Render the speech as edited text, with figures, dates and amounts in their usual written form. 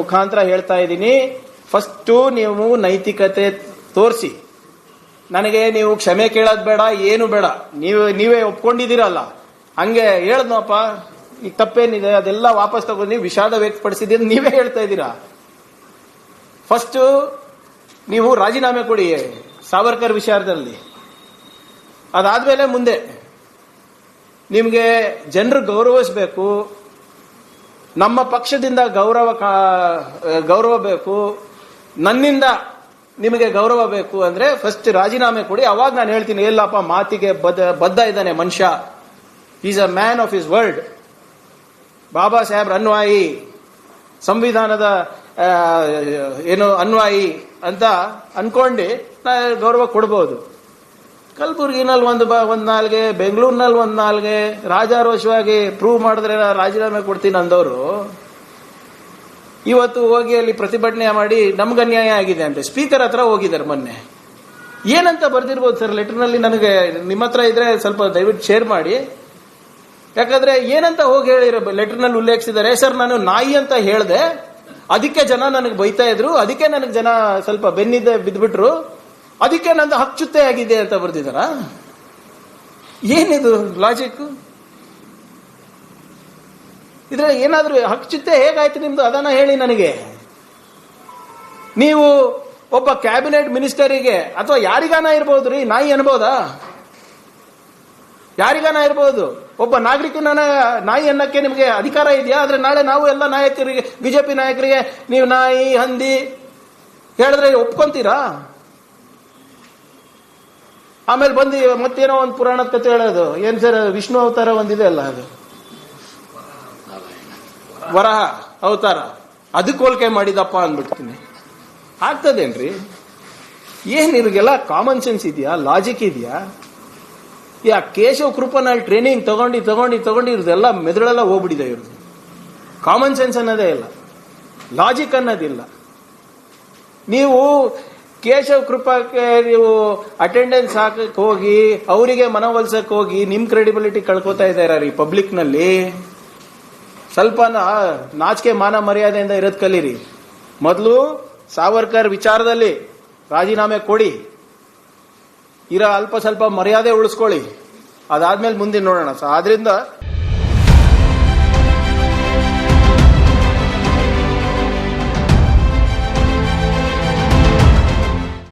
ಮುಖಾಂತರ ಹೇಳ್ತಾ ಇದ್ದೀನಿ, ಫಸ್ಟು ನೀವು ನೈತಿಕತೆ ತೋರಿಸಿ. ನನಗೆ ನೀವು ಕ್ಷಮೆ ಕೇಳೋದು ಬೇಡ, ಏನು ಬೇಡ, ನೀವೇ ಒಪ್ಕೊಂಡಿದ್ದೀರಲ್ಲ, ಹಂಗೆ ಹೇಳದ್ನಪ್ಪ ಈಗ ತಪ್ಪೇನಿದೆ ಅದೆಲ್ಲ ವಾಪಸ್ ತಗೊಂಡು ನೀವು ವಿಷಾದ ವ್ಯಕ್ತಪಡಿಸಿದ್ದೀರಿ, ನೀವೇ ಹೇಳ್ತಾ ಇದ್ದೀರಾ. ಫಸ್ಟ್ ನೀವು ರಾಜೀನಾಮೆ ಕೊಡಿ ಸಾವರ್ಕರ್ ವಿಚಾರದಲ್ಲಿ. ಅದಾದ್ಮೇಲೆ ಮುಂದೆ ನಿಮಗೆ ಜನರು ಗೌರವಿಸಬೇಕು, ನಮ್ಮ ಪಕ್ಷದಿಂದ ಗೌರವ ಬೇಕು, ನನ್ನಿಂದ ನಿಮಗೆ ಗೌರವ ಬೇಕು ಅಂದ್ರೆ ಫಸ್ಟ್ ರಾಜೀನಾಮೆ ಕೊಡಿ. ಅವಾಗ ನಾನು ಹೇಳ್ತೀನಿ, ಎಲ್ಲಪ್ಪ ಮಾತಿಗೆ ಬದ್ಧ ಇದ್ದಾನೆ ಮನುಷ್ಯ, is a man of his word, Baba ಸಾಹೇಬ್ರ ಅನ್ವಾಯಿ, ಸಂವಿಧಾನದ ಅನ್ವಾಯಿ ಅಂತ ಅನ್ಕೊಂಡು ಗೌರವ ಕೊಡಬಹುದು. ಕಲಬುರಗಿನಲ್ಲಿ ಒಂದ್ ನಾಲ್ಗೆ, ಬೆಂಗಳೂರಿನಲ್ಲಿ ಒಂದ್ ನಾಲ್ಗೆ ರಾಜಾರೋಷವಾಗಿ ಪ್ರೂವ್ ಮಾಡಿದ್ರೆ ರಾಜೀನಾಮೆ ಕೊಡ್ತೀನಿ ಅಂದವರು ಇವತ್ತು ಹೋಗಿ ಅಲ್ಲಿ ಪ್ರತಿಭಟನೆ ಮಾಡಿ ನಮ್ಗೆ ಅನ್ಯಾಯ ಆಗಿದೆ ಅಂತ ಸ್ಪೀಕರ್ ಹತ್ರ ಹೋಗಿದ್ದಾರೆ ಮೊನ್ನೆ. ಏನಂತ ಬರ್ದಿರ್ಬೋದು ಸರ್ ಲೆಟರ್ನಲ್ಲಿ? ನನಗೆ ನಿಮ್ಮ ಹತ್ರ ಇದ್ರೆ ಸ್ವಲ್ಪ ದಯವಿಟ್ಟು ಶೇರ್ ಮಾಡಿ. ಯಾಕಂದ್ರೆ ಏನಂತ ಹೋಗಿ ಹೇಳಿರೋ ಲೆಟರ್ನಲ್ಲಿ ಉಲ್ಲೇಖಿಸಿದ್ದಾರೆ, ಸರ್ ನಾನು ನಾಯಿ ಅಂತ ಹೇಳ್ದೆ, ಅದಕ್ಕೆ ಜನ ನನಗೆ ಬೈತಾ ಇದ್ರು, ಅದಕ್ಕೆ ನನಗೆ ಜನ ಸ್ವಲ್ಪ ಬೆನ್ನಿದ್ದೆ ಬಿದ್ಬಿಟ್ರು, ಅದಕ್ಕೆ ನಂದು ಹಚ್ಚುತ್ತೆ ಆಗಿದೆ ಅಂತ ಬರ್ದಿದಾರ. ಏನಿದು ಲಾಜಿಕ್? ಇದ್ರ ಏನಾದ್ರೂ ಹಚ್ಚುತ್ತೆ ಹೇಗಾಯ್ತು ನಿಮ್ದು ಅದನ್ನ ಹೇಳಿ ನನಗೆ. ನೀವು ಒಬ್ಬ ಕ್ಯಾಬಿನೆಟ್ ಮಿನಿಸ್ಟರಿಗೆ ಅಥವಾ ಯಾರಿಗಾನ ಇರ್ಬೋದು ರೀ, ನಾಯಿ ಅನ್ಬೋದಾ? ಯಾರಿಗಾನ ಇರ್ಬೋದು. ಒಬ್ಬ ನಾಗರಿಕನ ನಾಯಿ ಅನ್ನಕ್ಕೆ ನಿಮಗೆ ಅಧಿಕಾರ ಇದೆಯಾ? ಆದ್ರೆ ನಾಳೆ ನಾವು ಎಲ್ಲ ನಾಯಕರಿಗೆ, ಬಿಜೆಪಿ ನಾಯಕರಿಗೆ ನೀವು ನಾಯಿ ಹಂದಿ ಹೇಳಿದ್ರೆ ಒಪ್ಕೊಂತೀರಾ? ಆಮೇಲೆ ಬಂದು ಮತ್ತೇನೋ ಒಂದು ಪುರಾಣದ ಕಥೆ ಹೇಳೋದು, ಏನ್ ಸರ್ ವಿಷ್ಣು ಅವತಾರ ಒಂದಿದೆ ಅಲ್ಲ, ಅದು ವರಹ ಅವತಾರ, ಅದಕ್ಕೆ ಹೋಲಿಕೆ ಮಾಡಿದಪ್ಪ ಅಂದ್ಬಿಡ್ತೀನಿ. ಆಗ್ತದೇನ್ರಿ? ಏನ್ ಇವ್ರಿಗೆಲ್ಲ ಕಾಮನ್ ಸೆನ್ಸ್ ಇದೆಯಾ? ಲಾಜಿಕ್ ಇದೆಯಾ? ಯಾ ಕೇಶವ್ ಕೃಪನಲ್ಲಿ ಟ್ರೈನಿಂಗ್ ತಗೊಂಡು ಇವ್ರದೆಲ್ಲ ಮೆದುಳೆಲ್ಲ ಹೋಗ್ಬಿಟ್ಟಿದೆ. ಇವ್ರದ್ದು ಕಾಮನ್ ಸೆನ್ಸ್ ಅನ್ನೋದೇ ಇಲ್ಲ, ಲಾಜಿಕ್ ಅನ್ನೋದಿಲ್ಲ. ನೀವು ಕೇಶವ್ ಕೃಪಕ್ಕೆ ನೀವು ಅಟೆಂಡೆನ್ಸ್ ಹಾಕಕ್ ಹೋಗಿ ಅವರಿಗೆ ಮನವೊಲಿಸಕ್ ಹೋಗಿ ನಿಮ್ ಕ್ರೆಡಿಬಿಲಿಟಿ ಕಳ್ಕೊತಾ ಇದ್ದಾರ ರೀ ಪಬ್ಲಿಕ್ ನಲ್ಲಿ. ಸ್ವಲ್ಪ ನಾಚಿಕೆ ಮಾನ ಮರ್ಯಾದೆಯಿಂದ ಇರೋದ್ ಕಲೀರಿ. ಮೊದಲು ಸಾವರ್ಕರ್ ವಿಚಾರದಲ್ಲಿ ರಾಜೀನಾಮೆ ಕೊಡಿ, ಇರೋ ಅಲ್ಪ ಸ್ವಲ್ಪ ಮರ್ಯಾದೆ ಉಳಿಸ್ಕೊಳ್ಳಿ, ಅದಾದ್ಮೇಲೆ ಮುಂದೆ ನೋಡೋಣ. ಆದ್ರಿಂದ